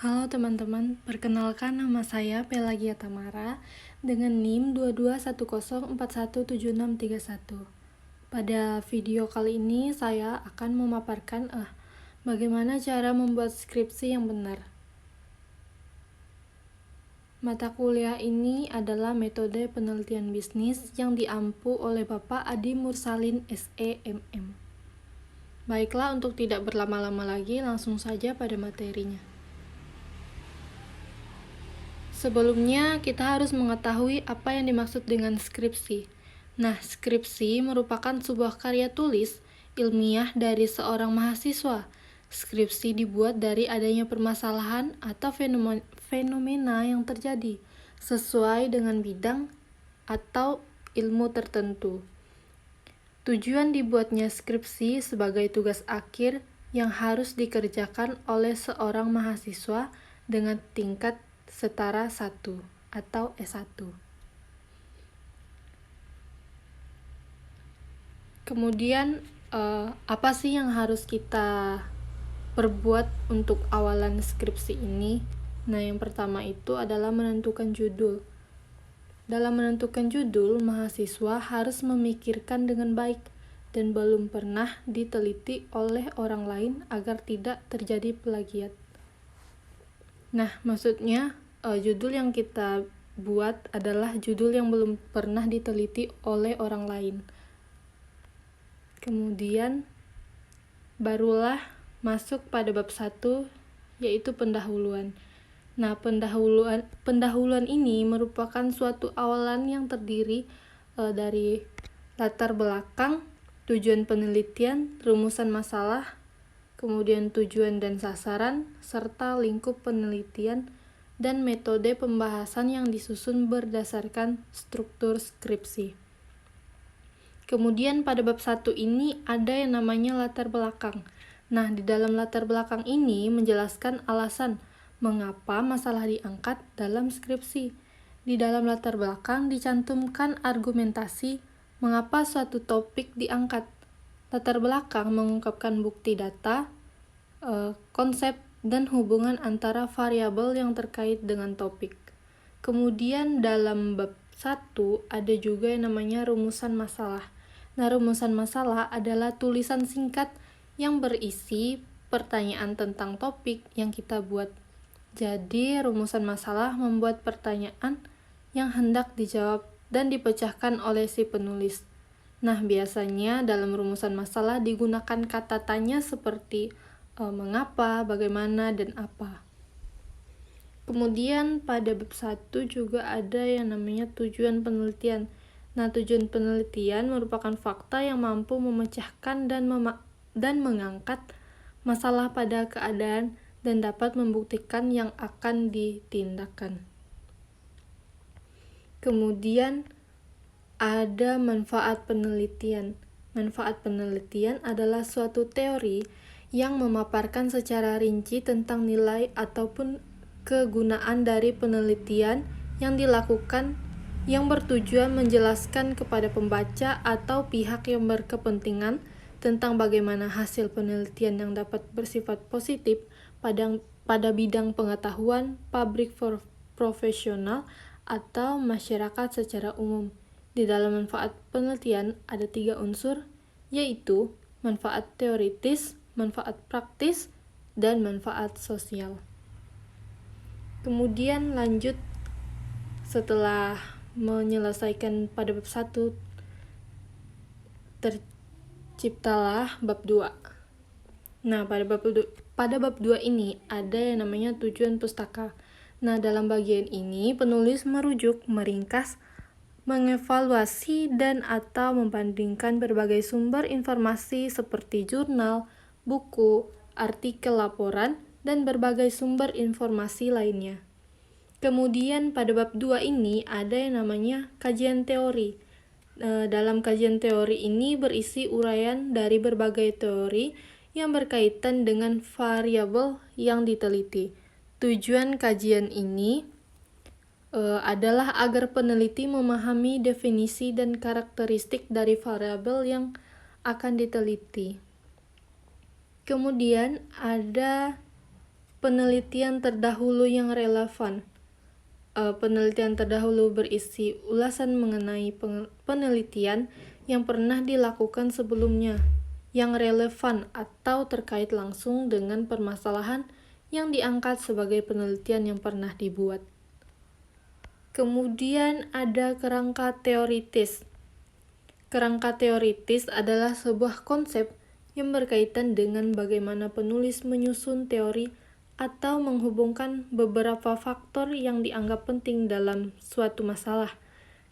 Halo teman-teman, perkenalkan nama saya Pelagia Tamara dengan NIM 2210417631. Pada video kali ini saya akan memaparkan bagaimana cara membuat skripsi yang benar. Mata kuliah ini adalah metode penelitian bisnis yang diampu oleh Bapak Adi Mursalin SEMM. Baiklah, untuk tidak berlama-lama lagi, langsung saja pada materinya. Sebelumnya, kita harus mengetahui apa yang dimaksud dengan skripsi. Nah, skripsi merupakan sebuah karya tulis ilmiah dari seorang mahasiswa. Skripsi dibuat dari adanya permasalahan atau fenomena yang terjadi sesuai dengan bidang atau ilmu tertentu. Tujuan dibuatnya skripsi sebagai tugas akhir yang harus dikerjakan oleh seorang mahasiswa dengan tingkat setara 1 atau S1. Kemudian, apa sih yang harus kita perbuat untuk awalan skripsi ini? Nah, yang pertama itu adalah menentukan judul. Dalam menentukan judul, mahasiswa harus memikirkan dengan baik dan belum pernah diteliti oleh orang lain agar tidak terjadi plagiat. Nah, maksudnya judul yang kita buat adalah judul yang belum pernah diteliti oleh orang lain. Kemudian barulah masuk pada bab 1, yaitu pendahuluan. Nah, pendahuluan ini merupakan suatu awalan yang terdiri dari latar belakang, tujuan penelitian, rumusan masalah, kemudian tujuan dan sasaran, serta lingkup penelitian dan metode pembahasan yang disusun berdasarkan struktur skripsi. Kemudian pada bab 1 ini ada yang namanya latar belakang. Nah, di dalam latar belakang ini menjelaskan alasan mengapa masalah diangkat dalam skripsi. Di dalam latar belakang dicantumkan argumentasi mengapa suatu topik diangkat. Latar belakang mengungkapkan bukti data, konsep, dan hubungan antara variabel yang terkait dengan topik. Kemudian dalam bab 1 ada juga yang namanya rumusan masalah. Nah, rumusan masalah adalah tulisan singkat yang berisi pertanyaan tentang topik yang kita buat. Jadi, rumusan masalah membuat pertanyaan yang hendak dijawab dan dipecahkan oleh si penulis. Nah, biasanya dalam rumusan masalah digunakan kata tanya seperti mengapa, bagaimana, dan apa. Kemudian pada bab 1 juga ada yang namanya tujuan penelitian. Nah, tujuan penelitian merupakan fakta yang mampu memecahkan dan mengangkat masalah pada keadaan dan dapat membuktikan yang akan ditindakkan. Kemudian ada manfaat penelitian. Manfaat penelitian adalah suatu teori yang memaparkan secara rinci tentang nilai ataupun kegunaan dari penelitian yang dilakukan yang bertujuan menjelaskan kepada pembaca atau pihak yang berkepentingan tentang bagaimana hasil penelitian yang dapat bersifat positif pada bidang pengetahuan, publik profesional, atau masyarakat secara umum. Di dalam manfaat penelitian ada 3 unsur, yaitu manfaat teoritis, manfaat praktis, dan manfaat sosial. Kemudian lanjut setelah menyelesaikan pada bab 1, terciptalah bab 2. Nah, pada bab 2 ini ada yang namanya tujuan pustaka. Nah, dalam bagian ini penulis merujuk, meringkas, mengevaluasi dan atau membandingkan berbagai sumber informasi seperti jurnal, buku, artikel laporan, dan berbagai sumber informasi lainnya. Kemudian pada bab 2 ini ada yang namanya kajian teori. Dalam kajian teori ini berisi uraian dari berbagai teori yang berkaitan dengan variabel yang diteliti. Tujuan kajian ini adalah agar peneliti memahami definisi dan karakteristik dari variabel yang akan diteliti. Kemudian ada penelitian terdahulu yang relevan. Penelitian terdahulu berisi ulasan mengenai penelitian yang pernah dilakukan sebelumnya, yang relevan atau terkait langsung dengan permasalahan yang diangkat sebagai penelitian yang pernah dibuat. Kemudian ada kerangka teoritis. Kerangka teoritis adalah sebuah konsep yang berkaitan dengan bagaimana penulis menyusun teori atau menghubungkan beberapa faktor yang dianggap penting dalam suatu masalah.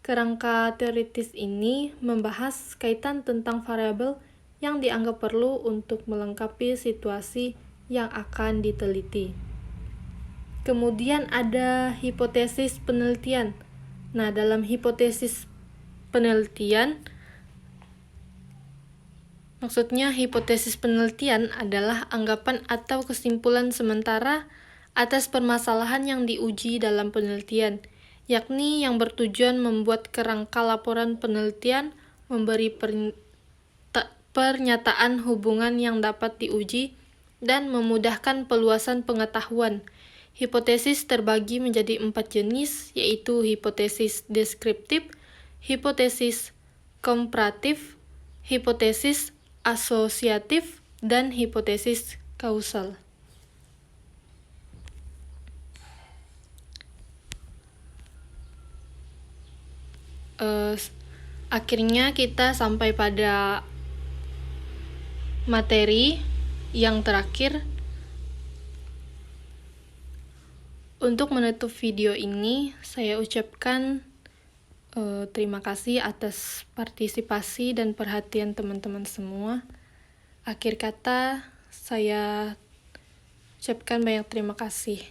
Kerangka teoritis ini membahas kaitan tentang variabel yang dianggap perlu untuk melengkapi situasi yang akan diteliti. Kemudian ada hipotesis penelitian. Nah, dalam hipotesis penelitian, maksudnya hipotesis penelitian adalah anggapan atau kesimpulan sementara atas permasalahan yang diuji dalam penelitian, yakni yang bertujuan membuat kerangka laporan penelitian, memberi pernyataan hubungan yang dapat diuji, dan memudahkan peluasan pengetahuan. Hipotesis terbagi menjadi 4 jenis, yaitu hipotesis deskriptif, hipotesis komparatif, hipotesis asosiatif, dan hipotesis kausal. Akhirnya kita sampai pada materi yang terakhir. Untuk menutup video ini, saya ucapkan terima kasih atas partisipasi dan perhatian teman-teman semua. Akhir kata, saya ucapkan banyak terima kasih.